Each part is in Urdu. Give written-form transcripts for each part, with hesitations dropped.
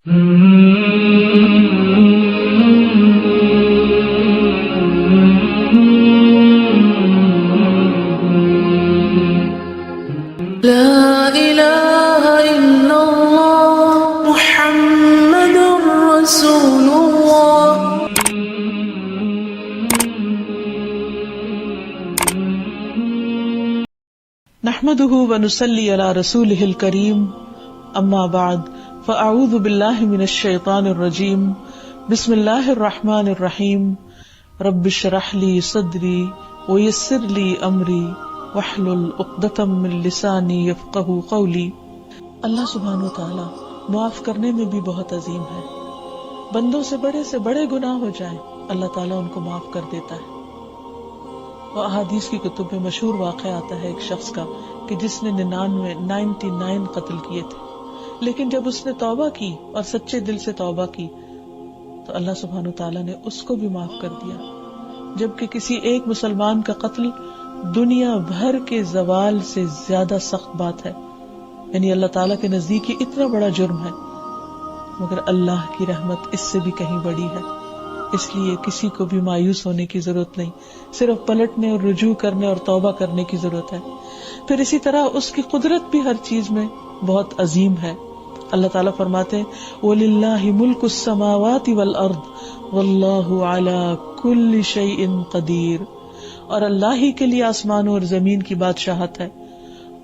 لا إله إلا الله محمد رسول الله. نحمده ونصلي على رسوله الكريم اما بعد فاعوذ بالله من الشيطان الرجيم بسم الله الرحمن الرحيم رب اشرح لي صدري ويسر لي امري واحلل عقدة من لساني يفقهوا قولي. اللہ سبحانہ وتعالی معاف کرنے میں بھی بہت عظیم ہے. بندوں سے بڑے گناہ ہو جائیں اللہ تعالیٰ ان کو معاف کر دیتا ہے. وہ احادیث کی کتب میں مشہور واقعہ آتا ہے ایک شخص کا کہ جس نے 99 قتل کیے تھے، لیکن جب اس نے توبہ کی اور سچے دل سے توبہ کی تو اللہ سبحانہ وتعالیٰ نے اس کو بھی معاف کر دیا. جبکہ کسی ایک مسلمان کا قتل دنیا بھر کے زوال سے زیادہ سخت بات ہے، یعنی اللہ تعالیٰ کے نزدیک یہ اتنا بڑا جرم ہے، مگر اللہ کی رحمت اس سے بھی کہیں بڑی ہے. اس لیے کسی کو بھی مایوس ہونے کی ضرورت نہیں، صرف پلٹنے اور رجوع کرنے اور توبہ کرنے کی ضرورت ہے. پھر اسی طرح اس کی قدرت بھی ہر چیز میں بہت عظیم ہے. اللہ تعالیٰ فرماتے ہیں وَلِلَّهِ مُلْكُ السَّمَاوَاتِ وَالْأَرْضِ وَاللَّهُ عَلَى كُلِّ شَيْءٍ قَدِيرٌ. اور اللہ ہی کے لیے آسمانوں اور زمین کی بادشاہت ہے،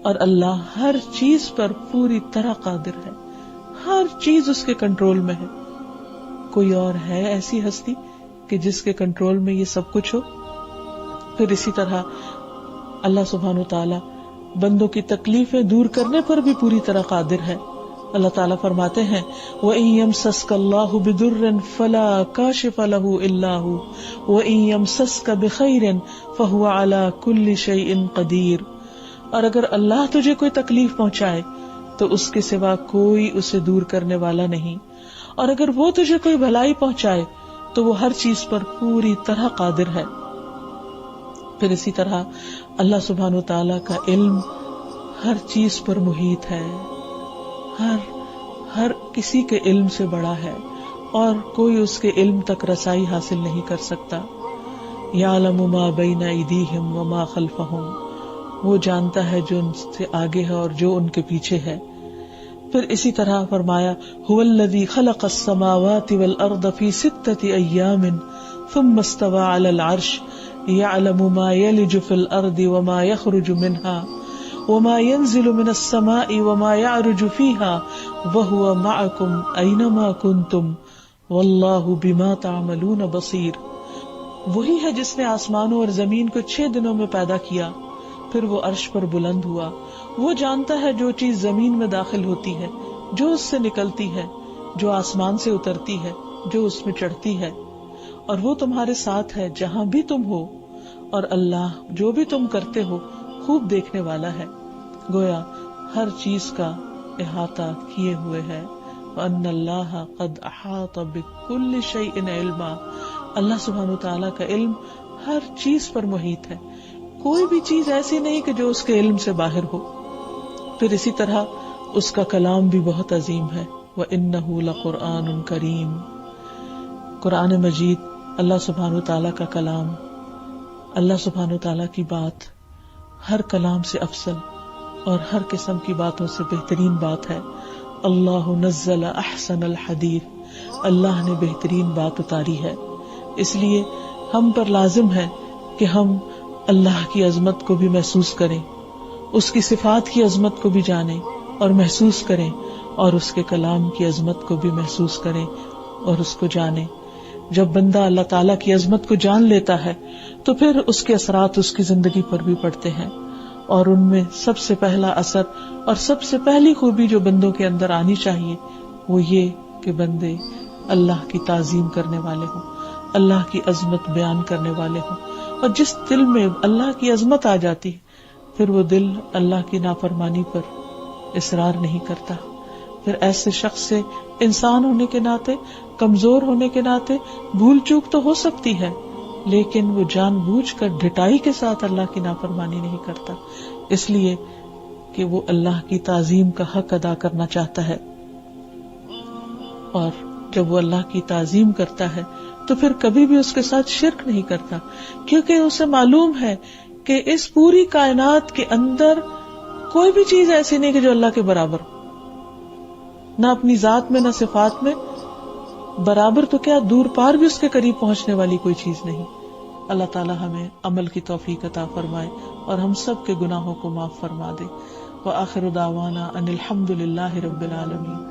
اور اللہ ہر چیز پر پوری طرح قادر ہے. ہر چیز اس کے کنٹرول میں ہے. کوئی اور ہے ایسی ہستی کہ جس کے کنٹرول میں یہ سب کچھ ہو؟ پھر اسی طرح اللہ سبحانہ وتعالی بندوں کی تکلیفیں دور کرنے پر بھی پوری طرح قادر ہے. اللہ تعالیٰ فرماتے ہیں وَإِن يَمْسَسْكَ اللَّهُ بِضُرٍّ فَلَا كَاشِفَ لَهُ إِلَّا هُوَ وَإِن يَمْسَسْكَ بِخَيْرٍ فَهُوَ عَلَى كُلِّ شَيْءٍ قَدِيرٌ. اور اگر اللہ تجھے کوئی تکلیف پہنچائے تو اس کے سوا کوئی اسے دور کرنے والا نہیں، اور اگر وہ تجھے کوئی بھلائی پہنچائے تو وہ ہر چیز پر پوری طرح قادر ہے. پھر اسی طرح اللہ سبحانہ وتعالی کا علم ہر چیز پر محیط ہے، ہر کسی کے علم سے بڑا ہے اور کوئی اس کے علم تک رسائی حاصل نہیں کر سکتا. یعلم ما بین ایدیہم وما خلفہم، وہ جانتا ہے جو ان سے آگے ہے اور جو ان کے پیچھے ہے. پھر اسی طرح فرمایا هو الذی خلق السماوات والارض فی 6 ایام ثم استوى على العرش يعلم ما يلج في الارض وما يخرج منها وما ينزل من السماء وما يعرج فيها وهو معكم اينما كنتم والله بما تعملون بصير. وہی ہے جس نے آسمانوں اور زمین کو 6 دنوں میں پیدا کیا، پھر وہ عرش پر بلند ہوا. وہ جانتا ہے جو چیز زمین میں داخل ہوتی ہے، جو اس سے نکلتی ہے، جو آسمان سے اترتی ہے، جو اس میں چڑھتی ہے، اور وہ تمہارے ساتھ ہے جہاں بھی تم ہو، اور اللہ جو بھی تم کرتے ہو خوب دیکھنے والا ہے. گویا ہر چیز کا احاطہ کیے ہوئے ہے. وَأَنَّ اللَّهَ قَدْ أَحَاطَ بِكُلِّ شَيْءٍ عِلْمًا. اللہ سبحانہ وتعالیٰ کا علم ہر چیز پر محیط ہے، کوئی بھی چیز ایسی نہیں کہ جو اس کے علم سے باہر ہو. پھر اسی طرح اس کا کلام بھی بہت عظیم ہے. وَإِنَّهُ لَقُرْآنٌ كَرِيمٌ. قرآن مجید اللہ سبحانہ وتعالیٰ کا کلام، اللہ سبحانہ وتعالیٰ کی بات ہر کلام سے افضل اور ہر قسم کی باتوں سے بہترین بات ہے. اللہ نزل احسن الحدیث، اللہ نے بہترین بات اتاری ہے. اس لیے ہم پر لازم ہے کہ ہم اللہ کی عظمت کو بھی محسوس کریں، اس کی صفات کی عظمت کو بھی جانیں اور محسوس کریں، اور اس کے کلام کی عظمت کو بھی محسوس کریں اور اس کو جانیں. جب بندہ اللہ تعالیٰ کی عظمت کو جان لیتا ہے تو پھر اس کے اثرات اس کی زندگی پر بھی پڑتے ہیں، اور ان میں سب سے پہلا اثر اور سب سے پہلی خوبی جو بندوں کے اندر آنی چاہیے وہ یہ کہ بندے اللہ کی تعظیم کرنے والے ہوں، اللہ کی عظمت بیان کرنے والے ہوں. اور جس دل میں اللہ کی عظمت آ جاتی پھر وہ دل اللہ کی نافرمانی پر اصرار نہیں کرتا. پھر ایسے شخص سے انسان ہونے کے ناطے، کمزور ہونے کے ناطے بھول چوک تو ہو سکتی ہے، لیکن وہ جان بوجھ کر ڈھٹائی کے ساتھ اللہ کی نافرمانی نہیں کرتا، اس لیے کہ وہ اللہ کی تعظیم کا حق ادا کرنا چاہتا ہے. اور جب وہ اللہ کی تعظیم کرتا ہے تو پھر کبھی بھی اس کے ساتھ شرک نہیں کرتا، کیونکہ اسے معلوم ہے کہ اس پوری کائنات کے اندر کوئی بھی چیز ایسی نہیں کہ جو اللہ کے برابر ہو، نہ اپنی ذات میں نہ صفات میں، برابر تو کیا دور پار بھی اس کے قریب پہنچنے والی کوئی چیز نہیں۔ اللہ تعالی ہمیں عمل کی توفیق عطا فرمائے اور ہم سب کے گناہوں کو معاف فرما دے۔ وآخر دعوانا ان الحمد للہ رب العالمین۔